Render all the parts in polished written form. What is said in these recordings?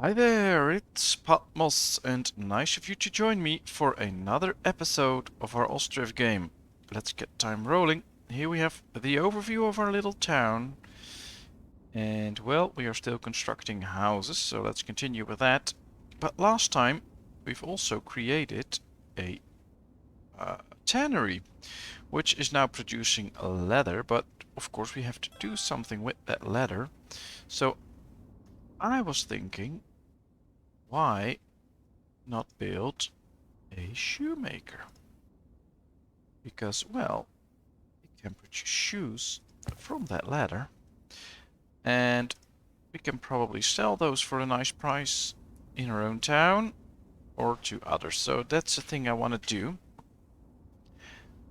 Hi there, it's Patmos, and nice of you to join me for another episode of our Ostriv game. Let's get time rolling. Here we have the overview of our little town. And well, we are still constructing houses, so let's continue with that. But last time, we've also created a tannery, which is now producing leather, but of course we have to do something with that leather. So I was thinking, why not build a shoemaker? Because, well, we can produce shoes from that leather, and we can probably sell those for a nice price in our own town or to others. So that's the thing I want to do.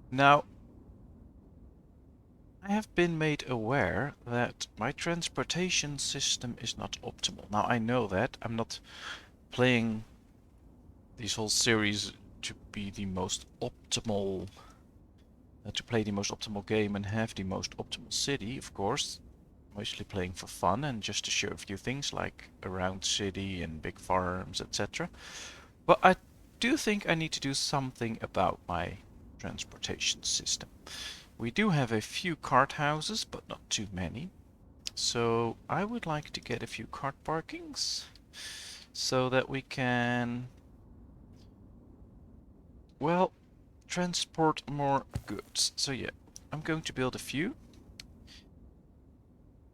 Now, I have been made aware that my transportation system is not optimal. Now, I know that. I'm not playing this whole series to be the most optimal, to play the most optimal game and have the most optimal city, of course. Mostly playing for fun and just to show a few things like around city and big farms, etc. But I do think I need to do something about my transportation system. We do have a few cart houses, but not too many. So I would like to get a few cart parkings so that we can, well, transport more goods. So yeah, I'm going to build a few.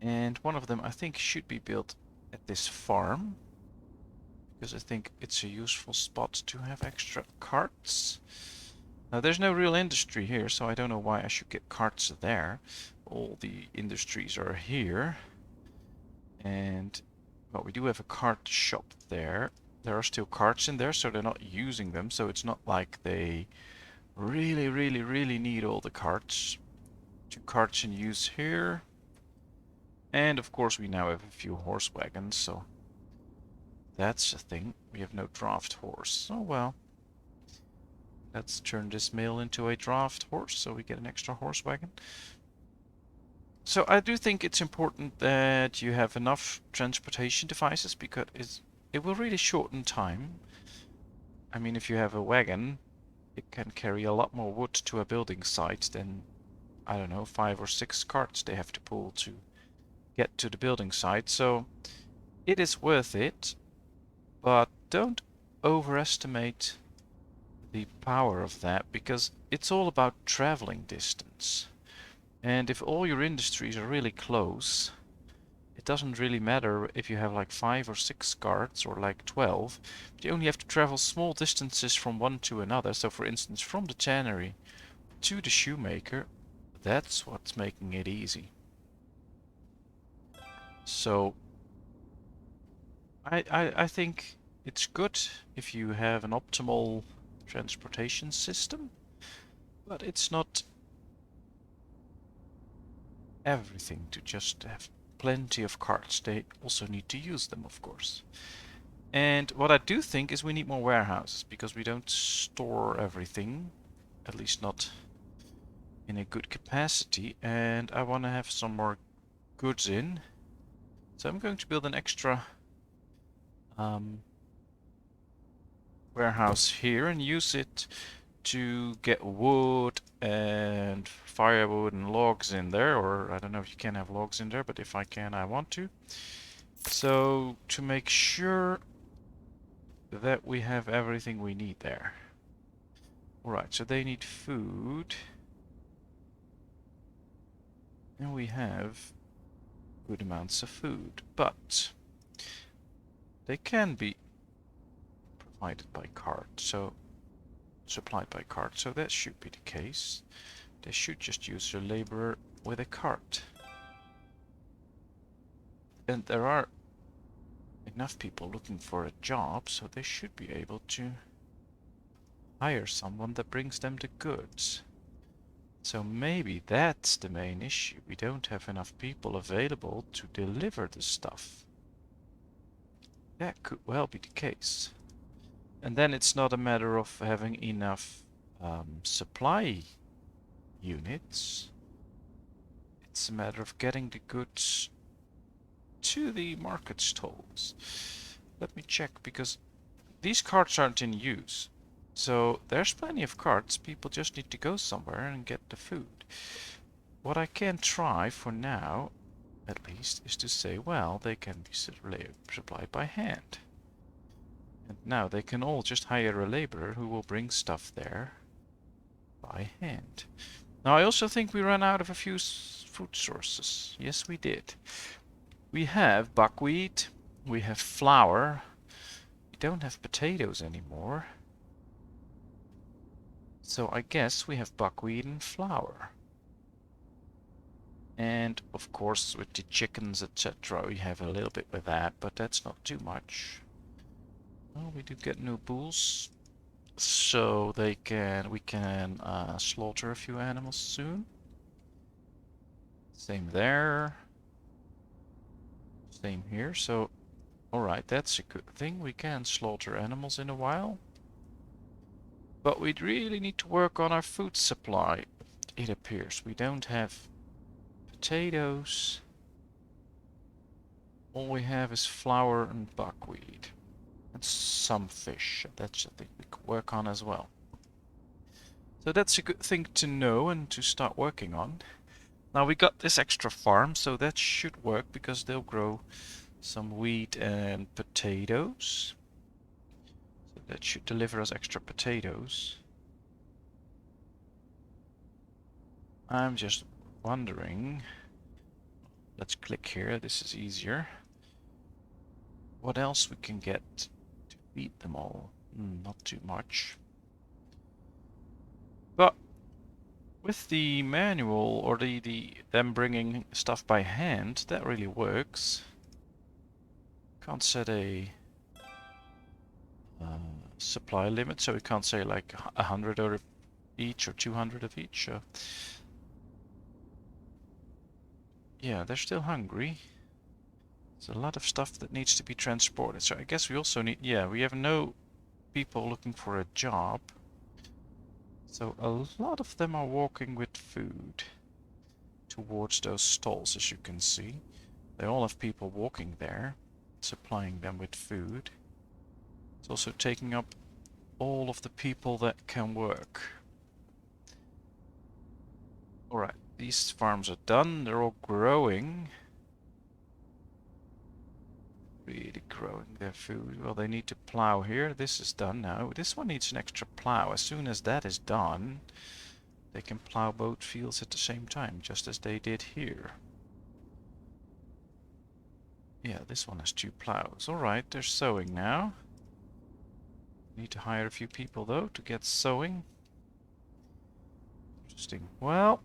And one of them I think should be built at this farm, because I think it's a useful spot to have extra carts. Now there's no real industry here, so I don't know why I should get carts there. All the industries are here. And, well, we do have a cart shop there. There are still carts in there, so they're not using them, so it's not like they really need all the carts. 2 carts in use here. And of course we now have a few horse wagons, so that's a thing. We have no draft horse. Oh well. Let's turn this mill into a draft horse so we get an extra horse wagon. So I do think it's important that you have enough transportation devices because it will really shorten time. I mean, if you have a wagon, it can carry a lot more wood to a building site than, I don't know, 5 or 6 carts they have to pull to get to the building site. So it is worth it, but don't overestimate the power of that, because it's all about traveling distance. And if all your industries are really close, it doesn't really matter if you have like 5 or 6 carts or like 12, but you only have to travel small distances from one to another. So for instance, from the tannery to the shoemaker, that's what's making it easy. So I think it's good if you have an optimal transportation system, but it's not everything to just have plenty of carts. They also need to use them, of course. And what I do think is we need more warehouses, because we don't store everything, at least not in a good capacity, and I want to have some more goods in. So I'm going to build an extra warehouse here and use it to get wood and firewood and logs in there, or I don't know if you can have logs in there, but if I can, I want to. So to make sure that we have everything we need there. Alright, so they need food. And we have good amounts of food, but they can be provided by cart, so supplied by cart, so that should be the case. They should just use their laborer with a cart. And there are enough people looking for a job, so they should be able to hire someone that brings them the goods. So maybe that's the main issue. We don't have enough people available to deliver the stuff. That could well be the case. And then it's not a matter of having enough supply units. It's a matter of getting the goods to the market stalls. let me check, because these carts aren't in use. So there's plenty of carts. People just need to go somewhere and get the food. What I can try for now, at least, is to say, well, they can be supplied by hand. And now they can all just hire a laborer who will bring stuff there by hand. Now I also think we ran out of a few food sources. Yes, we did. We have buckwheat, we have flour, we don't have potatoes anymore. So I guess we have buckwheat and flour. And of course with the chickens, etc., we have a little bit with that, but that's not too much. Well, we do get new bulls, so we can slaughter a few animals soon. Same there. Same here. So, alright, that's a good thing. We can slaughter animals in a while. But we really need to work on our food supply. It appears we don't have potatoes. All we have is flour and buckwheat. And some fish. That's a thing we can work on as well. So that's a good thing to know and to start working on. Now we got this extra farm, so that should work because they'll grow some wheat and potatoes. So that should deliver us extra potatoes. I'm just wondering. Let's click here, this is easier. What else we can get to feed them all? Not too much. But with the manual or them bringing stuff by hand, that really works. Can't set a supply limit, so we can't say like 100 of each or 200 of each. Yeah, they're still hungry. There's a lot of stuff that needs to be transported. So I guess we also need, yeah, we have no people looking for a job. So a lot of them are walking with food towards those stalls, as you can see. They all have people walking there, supplying them with food. It's also taking up all of the people that can work. Alright, these farms are done. They're all growing. Really growing their food. Well, they need to plow here. This is done now. This one needs an extra plow. As soon as that is done, they can plow both fields at the same time, just as they did here. Yeah, this one has 2 plows. Alright, they're sowing now. Need to hire a few people, though, to get sowing. Interesting. Well,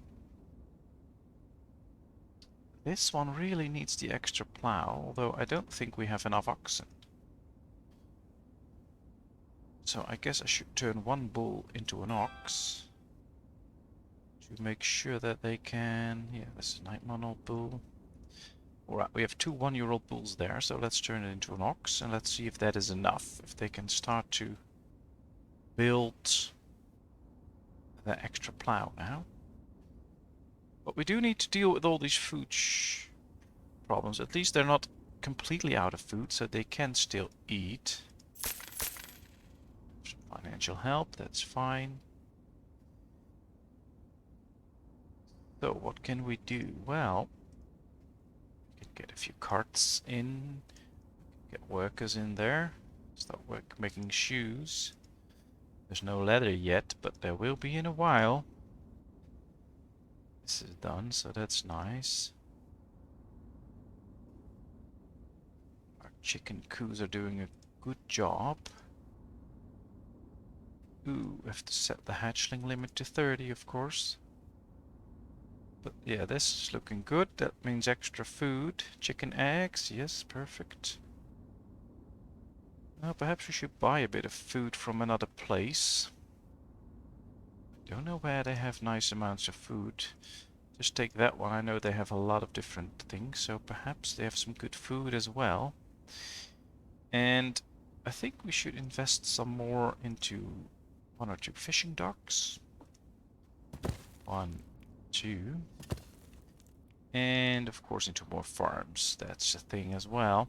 this one really needs the extra plow, although I don't think we have enough oxen. So I guess I should turn one bull into an ox to make sure that they can... Yeah, this is a 9-month-old bull. Alright, we have 2 one-year-old bulls there, so let's turn it into an ox and let's see if that is enough. If they can start to build that extra plow now. But we do need to deal with all these food problems. At least they're not completely out of food, so they can still eat. Some financial help, that's fine. So what can we do? Well, we can get a few carts in, get workers in there, start making shoes. There's no leather yet, but there will be in a while. This is done, so that's nice. Our chicken coos are doing a good job. Ooh, we have to set the hatchling limit to 30, of course. But yeah, this is looking good. That means extra food. Chicken eggs, yes, perfect. Now perhaps we should buy a bit of food from another place. Don't know where they have nice amounts of food. Just take that one. I know they have a lot of different things, so perhaps they have some good food as well. And I think we should invest some more into 1 or 2 fishing docks. 1, 2. And of course into more farms. That's a thing as well.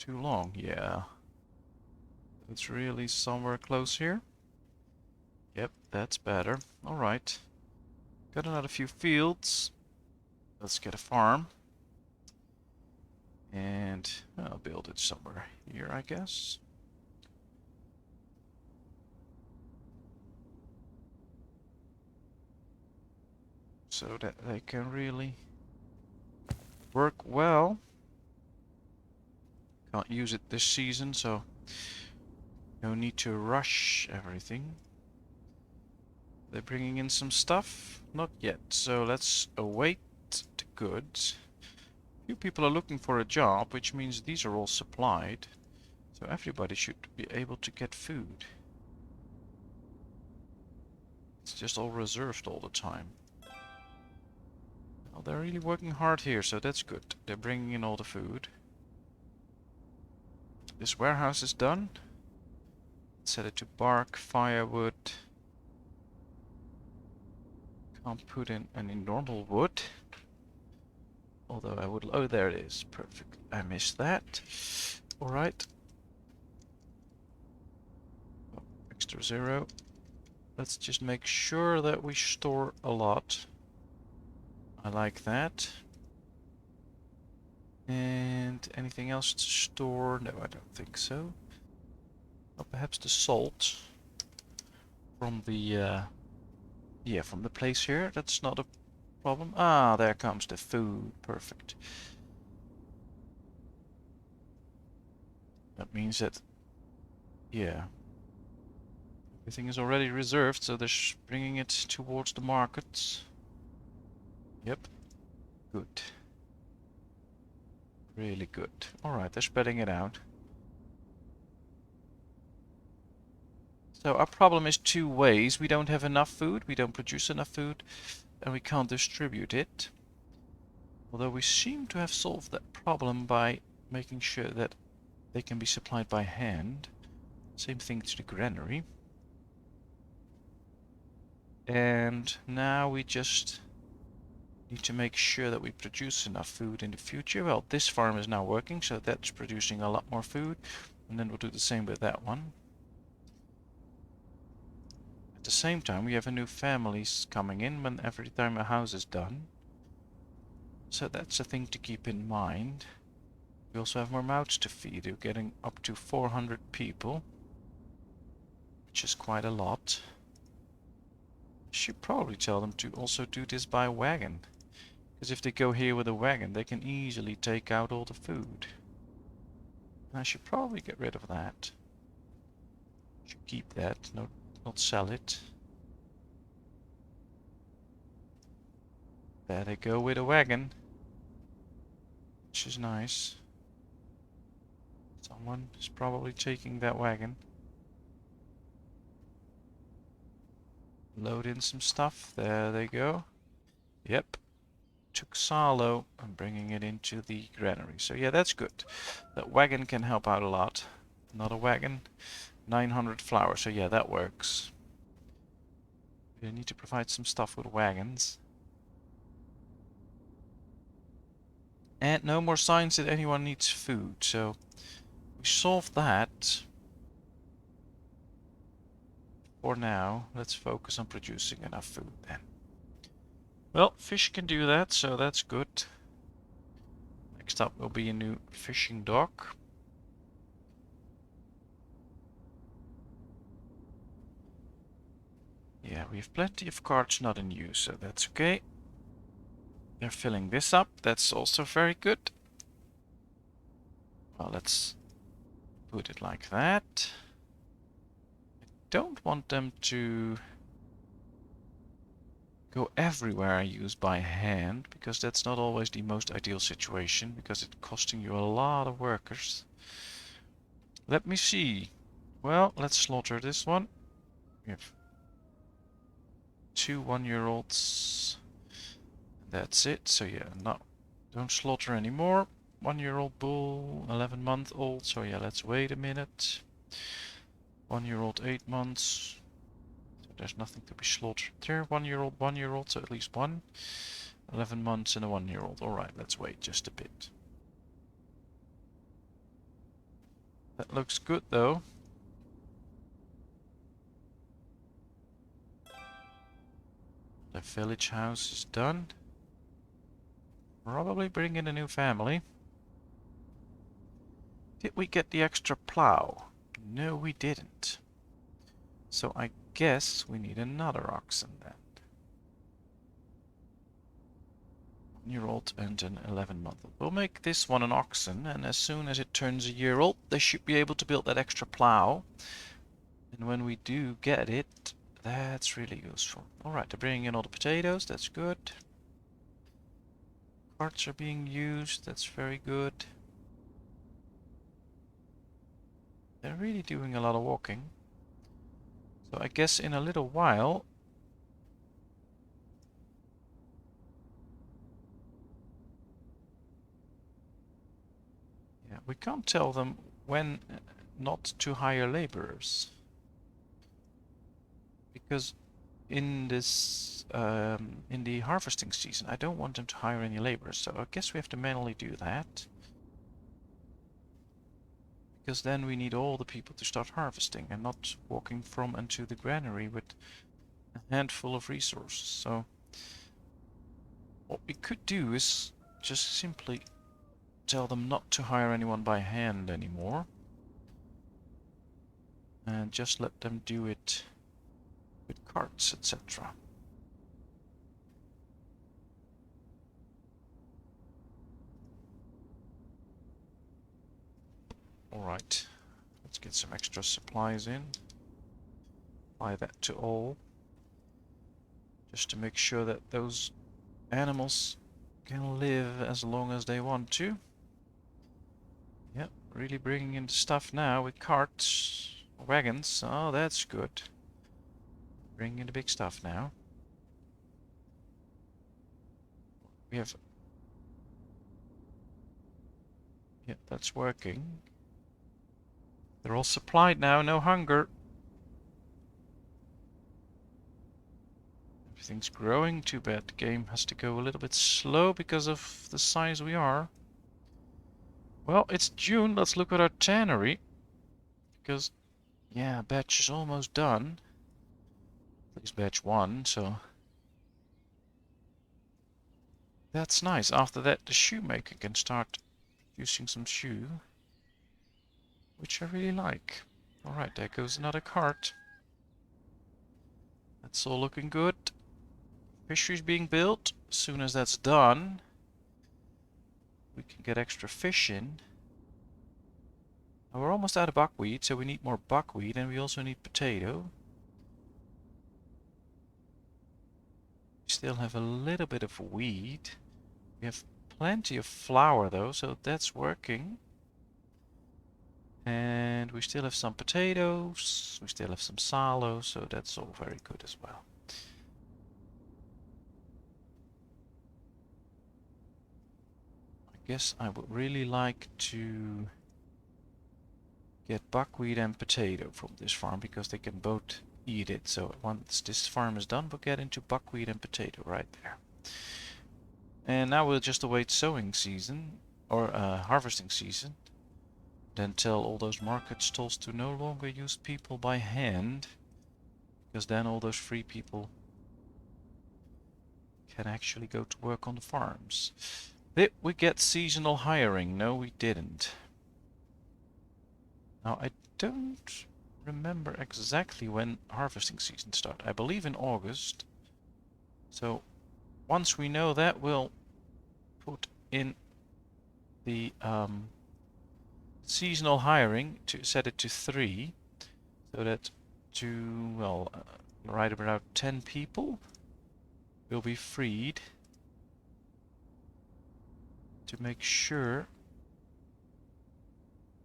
Too long, yeah. It's really somewhere close here. Yep, that's better. Alright. Got another few fields. Let's get a farm. And I'll build it somewhere here, I guess. So that they can really work well. Can't use it this season, so no need to rush everything. They're bringing in some stuff? Not yet, so let's await the goods. Few people are looking for a job, which means these are all supplied. So everybody should be able to get food. It's just all reserved all the time. Well, they're really working hard here, so that's good. They're bringing in all the food. This warehouse is done. Set it to bark, firewood. Can't put in any normal wood. Although I would... Oh, there it is. Perfect. I missed that. Alright. Oh, extra 0. Let's just make sure that we store a lot. I like that. And anything else to store? No, I don't think so. Well, perhaps the salt from the yeah, from the place here. That's not a problem. Ah, there comes the food. Perfect. That means that, yeah, everything is already reserved, so they're bringing it towards the markets. Yep. Good. Really good. Alright, they're spreading it out. So our problem is two ways. We don't have enough food, we don't produce enough food, and we can't distribute it. Although we seem to have solved that problem by making sure that they can be supplied by hand. Same thing to the granary. And now we just need to make sure that we produce enough food in the future. Well, this farm is now working, so that's producing a lot more food. And then we'll do the same with that one. At the same time, we have a new families coming in when every time a house is done. So that's a thing to keep in mind. We also have more mouths to feed. We're getting up to 400 people, which is quite a lot. Should probably tell them to also do this by wagon. Because if they go here with a wagon, they can easily take out all the food. And I should probably get rid of that. Should keep that, not sell it. There they go with a wagon. Which is nice. Someone is probably taking that wagon. Load in some stuff. There they go. Yep. Took Salo and bringing it into the granary. So yeah, that's good. That wagon can help out a lot. Another wagon. 900 flour. So yeah, that works. We need to provide some stuff with wagons. And no more signs that anyone needs food. So we solved that. For now, let's focus on producing enough food then. Well, fish can do that, so that's good. Next up will be a new fishing dock. Yeah, we have plenty of carts not in use, so that's okay. They're filling this up, that's also very good. Well, let's put it like that. I don't want them to go everywhere I use by hand, because that's not always the most ideal situation, because it's costing you a lot of workers. Let me see. Well, let's slaughter this one. We have 2 1-year-olds. That's it. So yeah, no, don't slaughter anymore. 1-year-old bull, 11-month-old. So yeah, let's wait a minute. 1-year-old, 8 months. So there's nothing to be slaughtered there. 1-year-old, 1-year-old. So at least one. 11 months and a 1-year-old. All right, let's wait just a bit. That looks good though. The village house is done. Probably bring in a new family. Did we get the extra plow? No, we didn't. So I guess we need another oxen then. 1-year-old and an 11-month. We'll make this one an oxen, and as soon as it turns a year old, they should be able to build that extra plow. And when we do get it, that's really useful. Alright, they're bringing in all the potatoes, that's good. Carts are being used, that's very good. They're really doing a lot of walking. So I guess in a little while... Yeah, we can't tell them when not to hire laborers. Because in this in the harvesting season, I don't want them to hire any laborers, so I guess we have to manually do that. Because then we need all the people to start harvesting and not walking from and to the granary with a handful of resources. So what we could do is just simply tell them not to hire anyone by hand anymore. And just let them do it with carts, etc. Alright, let's get some extra supplies in. Apply that to all. Just to make sure that those animals can live as long as they want to. Yep, really bringing in the stuff now with carts, wagons. Oh, that's good. Bringing in the big stuff now. We have... Yep, that's working. They're all supplied now, no hunger. Everything's growing, too bad. The game has to go a little bit slow because of the size we are. Well, it's June, let's look at our tannery. Because, yeah, batch is almost done. At least batch 1, so... That's nice. After that, the shoemaker can start producing some shoe. Which I really like. Alright, there goes another cart. That's all looking good. Fishery's being built. As soon as that's done, we can get extra fish in. Now we're almost out of buckwheat, so we need more buckwheat, and we also need potato. We still have a little bit of wheat. We have plenty of flour though, so that's working. And we still have some potatoes, we still have some sallow, so that's all very good as well. I guess I would really like to get buckwheat and potato from this farm, because they can both eat it. So once this farm is done, we'll get into buckwheat and potato right there. And now we'll just await sowing season, or harvesting season. Then tell all those market stalls to no longer use people by hand, because then all those free people can actually go to work on the farms. Did we get seasonal hiring? No, we didn't. Now, I don't remember exactly when harvesting season starts. I believe in August. So, once we know that, we'll put in the seasonal hiring to set it to 3, so that right about 10 people will be freed to make sure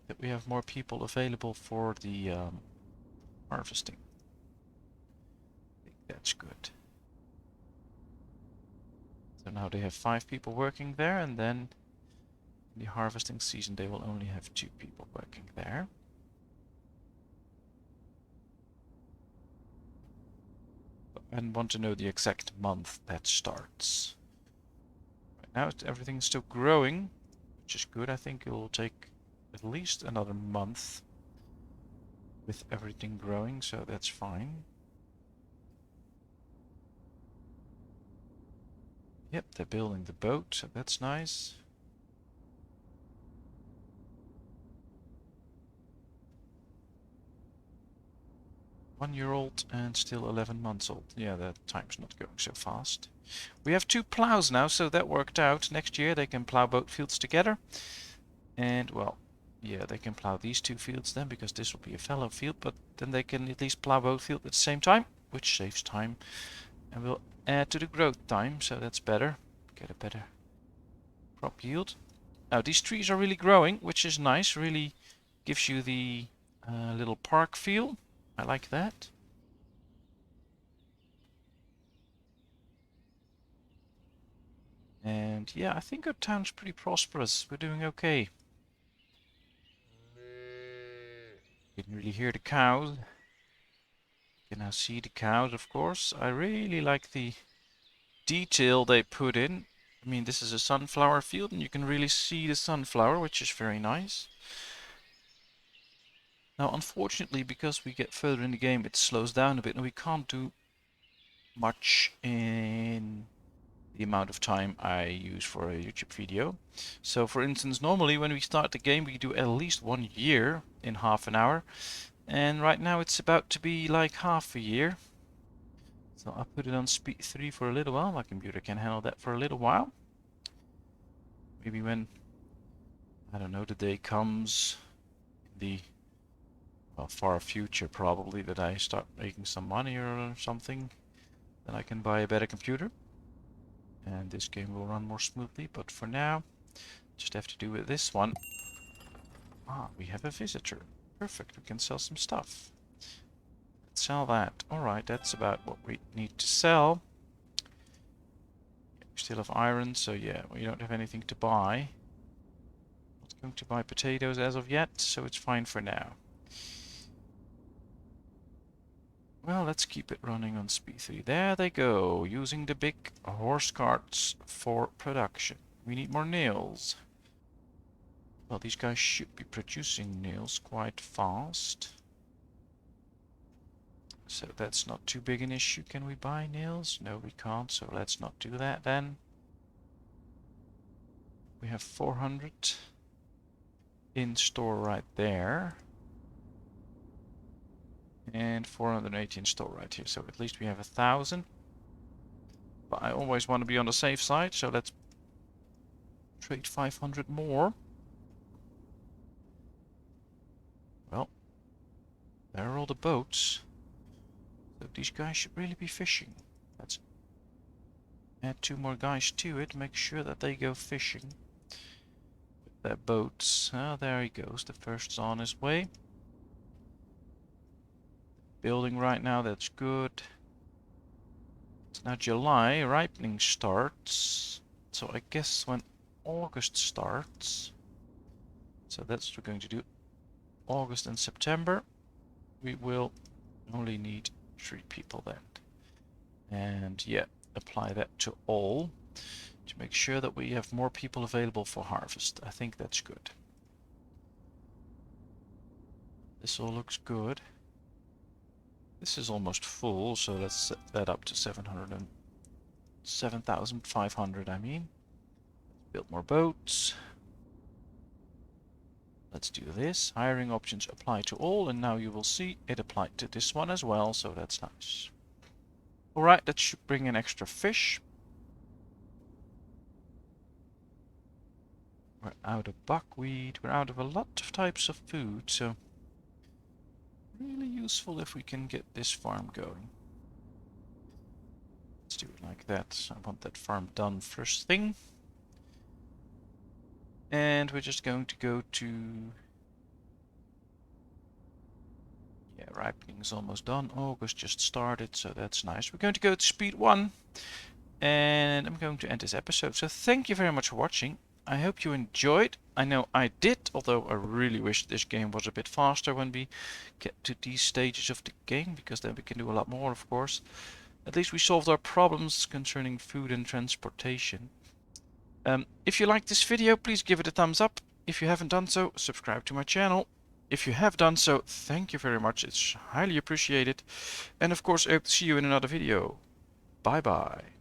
that we have more people available for the harvesting. I think that's good. So now they have 5 people working there, and then in the harvesting season they will only have 2 people working there. And want to know the exact month that starts. Right now everything's still growing, which is good. I think it will take at least another month with everything growing, so that's fine. Yep, they're building the boat, so that's nice. One-year-old and still 11 months old. Yeah, that time's not going so fast. We have 2 plows now, so that worked out. Next year they can plow both fields together. And, well, yeah, they can plow these 2 fields then, because this will be a fallow field, but then they can at least plow both fields at the same time, which saves time and will add to the growth time, so that's better. Get a better crop yield. Now, these trees are really growing, which is nice. Really gives you the little park feel. I like that. And yeah, I think our town's pretty prosperous. We're doing okay. You can really hear the cows. You can now see the cows, of course. I really like the detail they put in. I mean, this is a sunflower field, and you can really see the sunflower, which is very nice. Now, unfortunately, because we get further in the game, it slows down a bit, and we can't do much in the amount of time I use for a YouTube video. So, for instance, normally when we start the game, we do at least 1 year in half an hour. And right now it's about to be like half a year. So I'll put it on speed 3 for a little while. My computer can handle that for a little while. Maybe when, I don't know, the day comes in the, well, far future probably, that I start making some money or something, then I can buy a better computer. And this game will run more smoothly, but for now, just have to do with this one. Ah, we have a visitor. Perfect, we can sell some stuff. Let's sell that. Alright, that's about what we need to sell. We still have iron, so yeah, we don't have anything to buy. Not going to buy potatoes as of yet, so it's fine for now. Well, let's keep it running on speed 3. There they go, using the big horse carts for production. We need more nails. Well, these guys should be producing nails quite fast. So that's not too big an issue. Can we buy nails? No, we can't, so let's not do that then. We have 400 in store right there. And 480 in store right here, so at least we have 1,000. But I always want to be on the safe side, so let's trade 500 more. Well, there are all the boats. So these guys should really be fishing. Let's add 2 more guys to it, make sure that they go fishing with their boats. Ah, there he goes, the first's on his way. Building right now, that's good. It's now July, ripening starts. So I guess when August starts, so that's what we're going to do. August and September, we will only need 3 people then. And yeah, apply that to all to make sure that we have more people available for harvest. I think that's good. This all looks good. This is almost full, so let's set that up to 7,500, I mean. Build more boats. Let's do this. Hiring options apply to all, and now you will see it applied to this one as well, so that's nice. Alright, that should bring in extra fish. We're out of buckwheat, we're out of a lot of types of food, so really useful if we can get this farm going. Let's do it like that. I want that farm done first thing. And we're just going to go to... yeah, ripening is almost done. August just started, so that's nice. We're going to go to speed 1. And I'm going to end this episode. So thank you very much for watching. I hope you enjoyed. I know I did, although I really wish this game was a bit faster when we get to these stages of the game, because then we can do a lot more, of course. At least we solved our problems concerning food and transportation. If you liked this video, please give it a thumbs up. If you haven't done so, subscribe to my channel. If you have done so, thank you very much. It's highly appreciated. And of course, I hope to see you in another video. Bye bye.